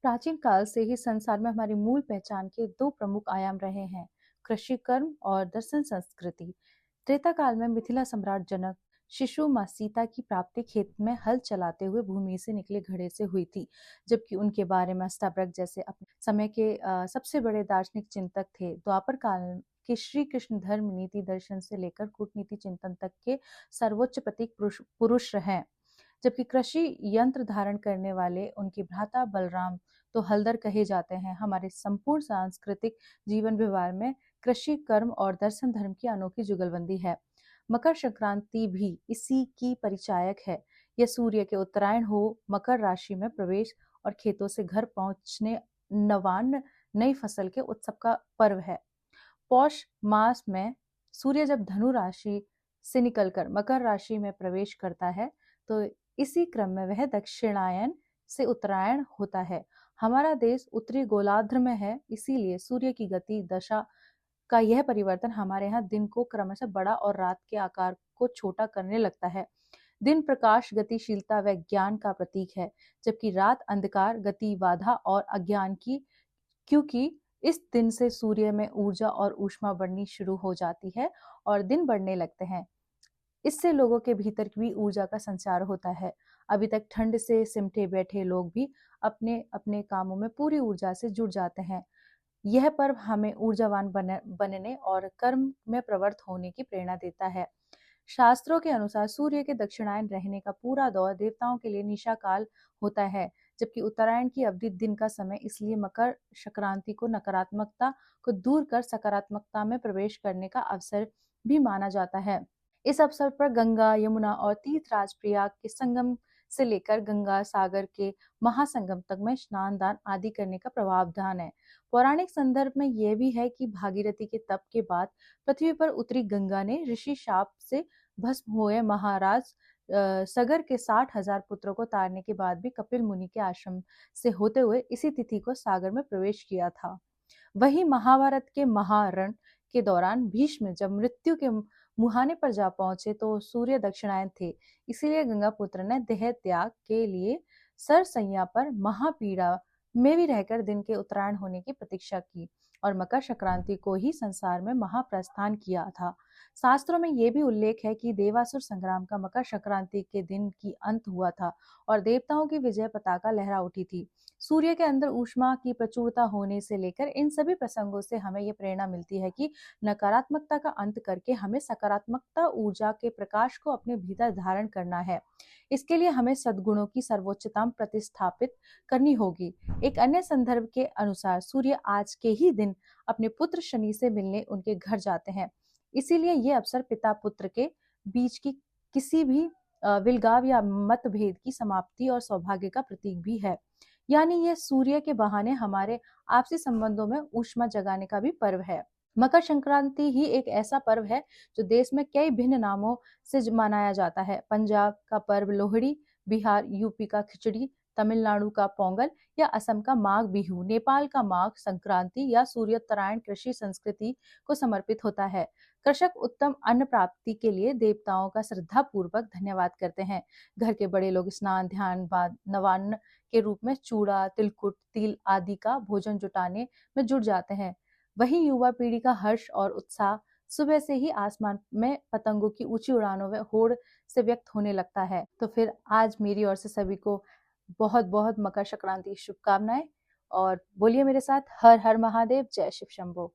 प्राचीन काल से ही संसार में हमारी मूल पहचान के दो प्रमुख आयाम रहे हैं, कृषि कर्म और दर्शन संस्कृति। त्रेता काल में मिथिला सम्राट जनक शिशु माँ सीता की प्राप्ति खेत में हल चलाते हुए भूमि से निकले घड़े से हुई थी, जबकि उनके बारे में अष्टावक्र जैसे अपने समय के सबसे बड़े दार्शनिक चिंतक थे। द्वापर काल के श्री कृष्ण धर्म नीति दर्शन से लेकर कूटनीति चिंतन तक के सर्वोच्च प्रतीक पुरुष हैं। जबकि कृषि यंत्र धारण करने वाले उनके भ्राता बलराम तो हलदर कहे जाते हैं। हमारे संपूर्ण सांस्कृतिक जीवन व्यवहार में कृषि कर्म और दर्शन धर्म की अनोखी जुगलबंदी है। मकर संक्रांति भी इसी की परिचायक है। यह सूर्य के उत्तरायण हो, मकर राशि में प्रवेश और खेतों से घर पहुंचने नवान्न नई फसल के उत्सव का पर्व है। पौष मास में सूर्य जब धनु राशि से निकलकर मकर राशि में प्रवेश करता है, तो इसी क्रम में वह दक्षिणायन से उत्तरायण होता है। हमारा देश उत्तरी गोलार्ध में है, इसीलिए सूर्य की गति दशा का यह परिवर्तन हमारे यहाँ दिन को क्रमशः बड़ा और रात के आकार को छोटा करने लगता है। दिन प्रकाश, गतिशीलता व ज्ञान का प्रतीक है, जबकि रात अंधकार, गति, बाधा और अज्ञान की, क्योंकि इस दिन से सूर्य में ऊर्जा और ऊष्मा बढ़नी शुरू हो जाती है और दिन बढ़ने लगते हैं। इससे लोगों के भीतर भी ऊर्जा का संचार होता है। अभी तक ठंड से सिमटे बैठे लोग भी अपने अपने कामों में पूरी ऊर्जा से जुड़ जाते हैं। यह पर्व हमें ऊर्जावान बनने और कर्म में प्रवृत्त होने की प्रेरणा देता है। शास्त्रों के अनुसार सूर्य के दक्षिणायन रहने का पूरा दौर देवताओं के लिए निशा काल होता है, जबकि उत्तरायण की अवधि दिन का समय। इसलिए मकर संक्रांति को नकारात्मकता को दूर कर सकारात्मकता में प्रवेश करने का अवसर भी माना जाता है। इस अवसर पर गंगा, यमुना और तीर्थराज प्रयाग के संगम से लेकर गंगा सागर के महासंगम तक में स्नान दान आदि करने का प्रावधान है। पौराणिक संदर्भ में यह भी है कि भागीरथी के तप के बाद पृथ्वी पर उतरी गंगा ने ऋषि शाप से भस्म हुए महाराज सगर के 60,000 पुत्रों को तारने के बाद भी कपिल मुनि के आश्रम से होते हुए इसी तिथि को सागर में प्रवेश किया था। वही महाभारत के महारण के दौरान भीष्म जब मृत्यु के मुहाने पर जा पहुंचे तो सूर्य दक्षिणायन थे। इसीलिए गंगापुत्र ने देह त्याग के लिए सरसैया पर महापीड़ा में भी रहकर दिन के उत्तरायण होने की प्रतीक्षा की और मकर संक्रांति को ही संसार में महाप्रस्थान किया था। शास्त्रों में यह भी उल्लेख है कि देवासुर संग्राम का मकर संक्रांति के दिन की अंत हुआ था और देवताओं की विजय पताका लहरा उठी थी। सूर्य के अंदर ऊष्मा की प्रचुरता होने से लेकर इन सभी प्रसंगों से हमें यह प्रेरणा मिलती है कि नकारात्मकता का अंत करके हमें सकारात्मकता ऊर्जा के प्रकाश को अपने भीतर धारण करना है। इसके लिए हमें सद्गुणों की सर्वोच्चता प्रतिस्थापित करनी होगी। एक अन्य संदर्भ के अनुसार सूर्य आज के ही दिन अपने पुत्र शनि से मिलने उनके घर जाते हैं। इसीलिए ये अवसर पिता पुत्र के बीच की किसी भी विलगाव या मतभेद की समाप्ति और सौभाग्य का प्रतीक भी है। यानी यह सूर्य के बहाने हमारे आपसी संबंधों में ऊष्मा जगाने का भी पर्व है। मकर संक्रांति ही एक ऐसा पर्व है जो देश में कई भिन्न नामों से मनाया जाता है। पंजाब का पर्व लोहड़ी, बिहार यूपी का खिचड़ी, तमिलनाडु का पोंगल या असम का माघ बिहू, नेपाल का माघ संक्रांति या सूर्योत्तरायण कृषि संस्कृति को समर्पित होता है। कृषक उत्तम अन्न प्राप्ति के लिए देवताओं का श्रद्धा पूर्वक धन्यवाद करते हैं। घर के बड़े लोग स्नान, ध्यान, बाद नवान्न के रूप में चूड़ा, तिलकुट, तिल आदि का भोजन जुटाने में जुट जाते हैं। वहीं युवा पीढ़ी का हर्ष और उत्साह सुबह से ही आसमान में पतंगों की ऊंची उड़ानों में होड़ से व्यक्त होने लगता है। तो फिर आज मेरी ओर से सभी को बहुत बहुत मकर संक्रांति की शुभकामनाएं और बोलिए मेरे साथ, हर हर महादेव, जय शिव शंभो।